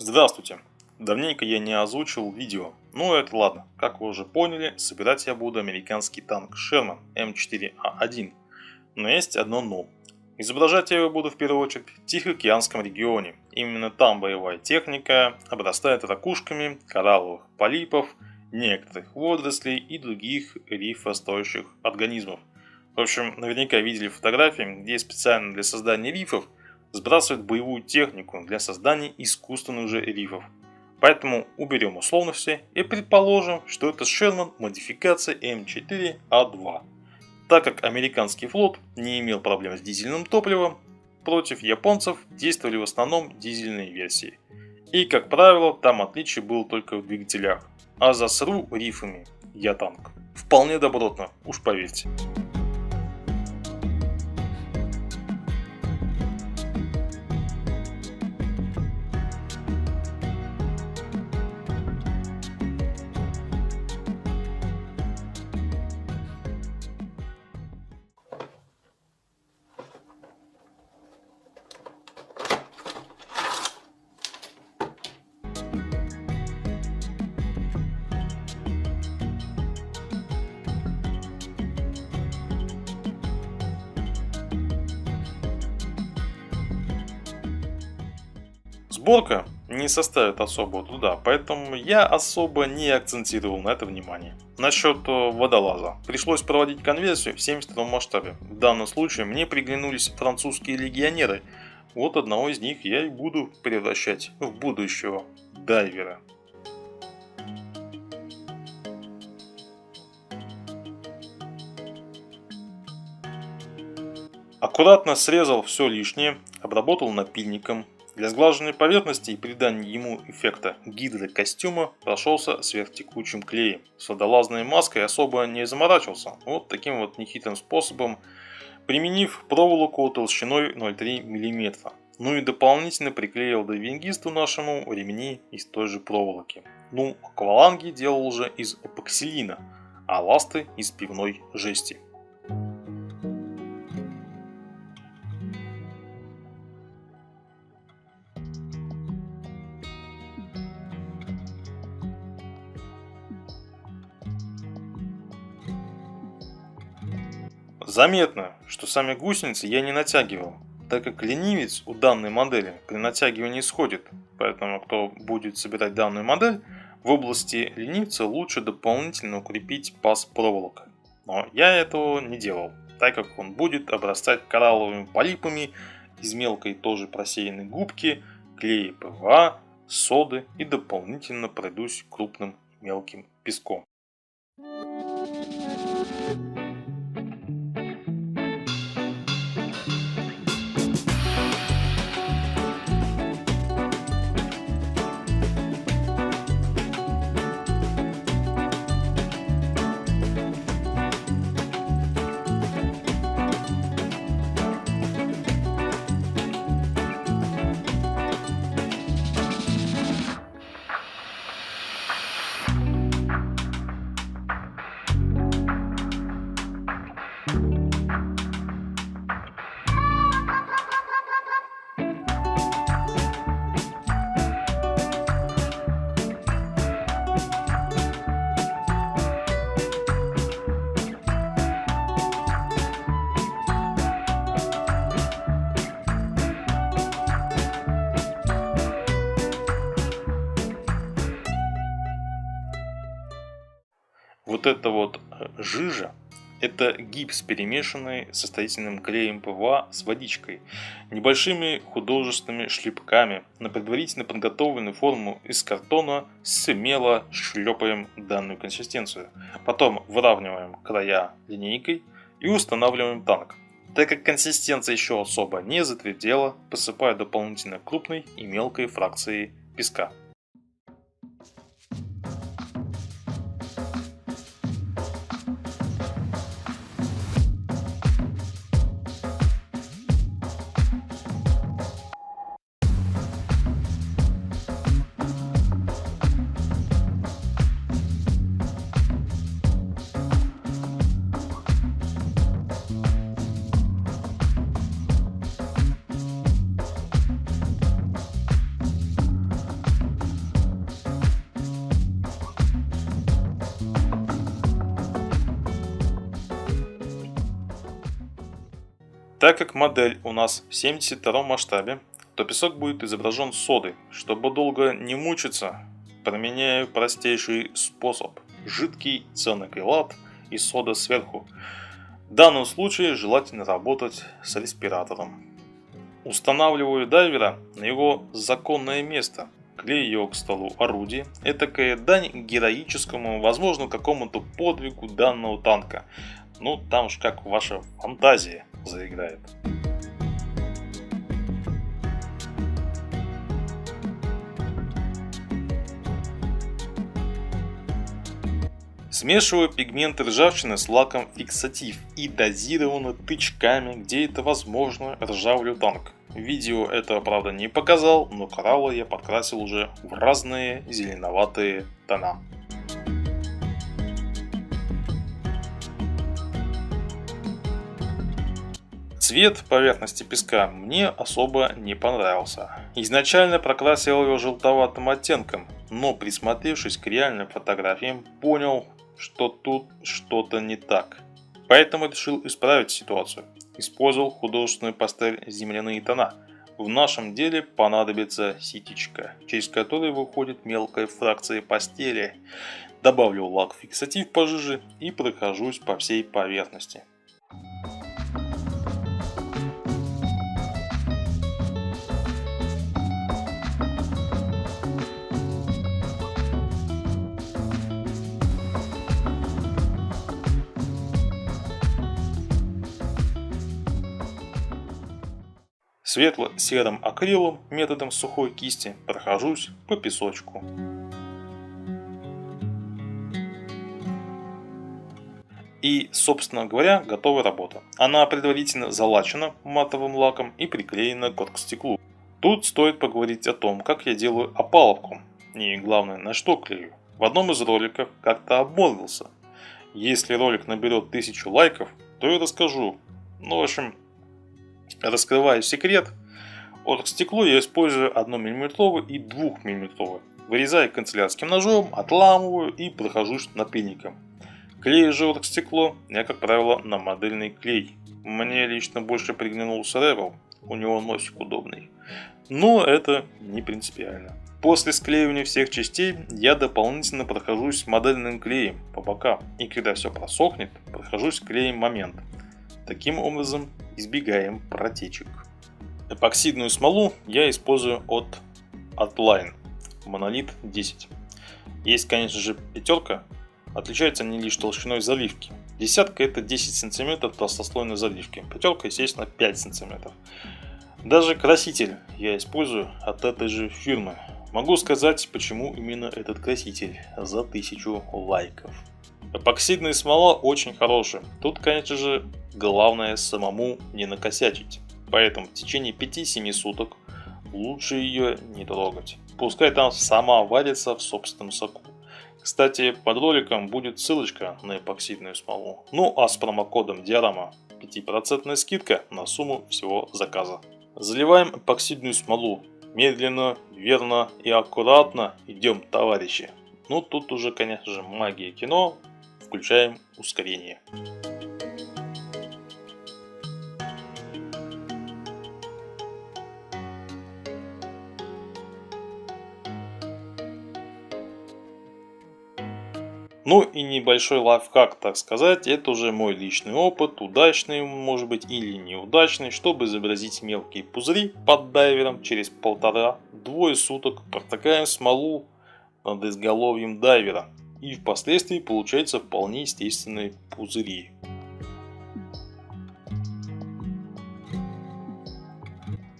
Здравствуйте! Давненько я не озвучил видео, но это ладно. Как вы уже поняли, собирать я буду американский танк Sherman М4А1. Но есть одно но. Изображать я его буду в первую очередь в Тихоокеанском регионе. Именно там боевая техника обрастает ракушками, коралловых полипов, некоторых водорослей и других рифостоящих организмов. В общем, наверняка видели фотографии, где специально для создания рифов сбрасывают боевую технику для создания искусственных же рифов. Поэтому уберем условности и предположим, что это Sherman модификация М4А2. Так как американский флот не имел проблем с дизельным топливом, против японцев действовали в основном дизельные версии. И, как правило, там отличие было только в двигателях. А за СРУ рифами я танк. Вполне добротно, уж поверьте. Сборка не составит особого труда, поэтому я особо не акцентировал на это внимание. Насчет водолаза. Пришлось проводить конверсию в 72 масштабе. В данном случае мне приглянулись французские легионеры. Вот одного из них я и буду превращать в будущего дайвера. Аккуратно срезал все лишнее, обработал напильником. Для сглаживания поверхности и придания ему эффекта гидрокостюма прошелся сверхтекучим клеем. С водолазной маской особо не заморачивался. Вот таким вот нехитрым способом, применив проволоку толщиной 0,3 мм. Ну и дополнительно приклеил дайвингисту нашему ремни из той же проволоки. Ну, акваланги делал уже из эпоксилина, а ласты из пивной жести. Заметно, что сами гусеницы я не натягивал, так как ленивец у данной модели при натягивании сходит, поэтому кто будет собирать данную модель, в области ленивца лучше дополнительно укрепить паз проволокой. Но я этого не делал, так как он будет обрастать коралловыми полипами из мелкой тоже просеянной губки, клея ПВА, соды и дополнительно пройдусь крупным мелким песком. Вот эта вот жижа, это гипс, перемешанный со строительным клеем ПВА с водичкой, небольшими художественными шлепками на предварительно подготовленную форму из картона, смело шлепаем данную консистенцию. Потом выравниваем края линейкой и устанавливаем танк. Так как консистенция еще особо не затвердела, посыпаю дополнительно крупной и мелкой фракцией песка. Так как модель у нас в 72 масштабе, то песок будет изображен содой. Чтобы долго не мучиться, применяю простейший способ. Жидкий цианокрилат и сода сверху. В данном случае желательно работать с респиратором. Устанавливаю дайвера на его законное место. Клею его к столу орудия. Этакая дань героическому, возможно, какому-то подвигу данного танка. Ну, там уж как ваша фантазия заиграет. Смешиваю пигменты ржавчины с лаком фиксатив и дозированно тычками, где это возможно, ржавлю танк. Видео этого, правда, не показал, но кораллы я подкрасил уже в разные зеленоватые тона. Цвет поверхности песка мне особо не понравился. Изначально прокрасил его желтоватым оттенком, но присмотревшись к реальным фотографиям, понял, что тут что-то не так. Поэтому решил исправить ситуацию. Использовал художественную пастель земляные тона. В нашем деле понадобится ситечка, через которую выходит мелкая фракция пастели. Добавлю лак-фиксатив пожиже и прохожусь по всей поверхности. Светло-серым акрилом методом сухой кисти прохожусь по песочку. И, собственно говоря, готова работа. Она предварительно залачена матовым лаком и приклеена к оргстеклу. Тут стоит поговорить о том, как я делаю опалубку. И главное, на что клею. В одном из роликов как-то обмолвился. Если ролик наберет 1000 лайков, то я расскажу. Ну, в общем, раскрываю секрет. Оргстекло я использую 1 мм и 2 мм. Вырезаю канцелярским ножом, отламываю и прохожусь напильником. Клею же оргстекло я, как правило, на модельный клей. Мне лично больше приглянулся Rebel, у него носик удобный. Но это не принципиально. После склеивания всех частей я дополнительно прохожусь модельным клеем по бокам. И когда все просохнет, прохожусь клеем момент. Таким образом избегаем протечек. Эпоксидную смолу я использую от Artline Monolith 10. Есть, конечно же, 5. Отличаются они лишь толщиной заливки. 10 это 10 см толстослойной заливки. 5, естественно, 5 см. Даже краситель я использую от этой же фирмы. Могу сказать, почему именно этот краситель за 1000 лайков. Эпоксидная смола очень хорошая. Тут, конечно же, главное самому не накосячить. Поэтому в течение 5-7 суток лучше ее не трогать. Пускай там сама варится в собственном соку. Кстати, под роликом будет ссылочка на эпоксидную смолу. Ну а с промокодом Диорама 5% скидка на сумму всего заказа. Заливаем эпоксидную смолу. Медленно, верно и аккуратно идем, товарищи. Ну тут уже, конечно же, магия кино. Включаем ускорение. Ну и небольшой лайфхак, так сказать, это уже мой личный опыт, удачный может быть или неудачный, чтобы изобразить мелкие пузыри под дайвером через 1,5-2 суток протыкаем смолу над изголовьем дайвера. И впоследствии получаются вполне естественные пузыри.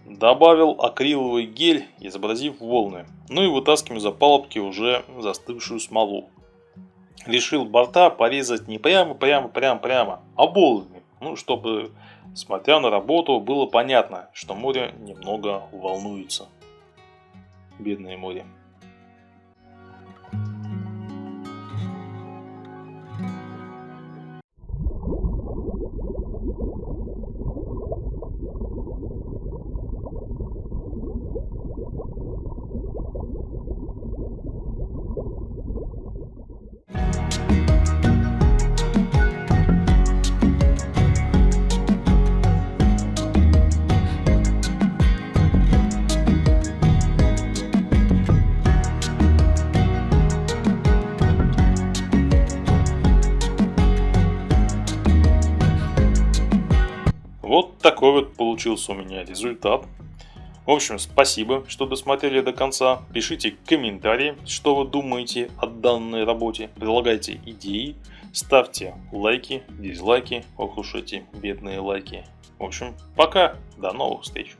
Добавил акриловый гель, изобразив волны. Ну и вытаскиваем из опалубки уже застывшую смолу. Решил борта порезать не прямо, а волнами. Ну, чтобы, смотря на работу, было понятно, что море немного волнуется. Бедное море. такой вот получился у меня результат. В общем, спасибо, что досмотрели до конца. Пишите комментарии, что вы думаете о данной работе. Предлагайте идеи, ставьте лайки, дизлайки. Ох уж эти бедные лайки. В общем, пока, до новых встреч.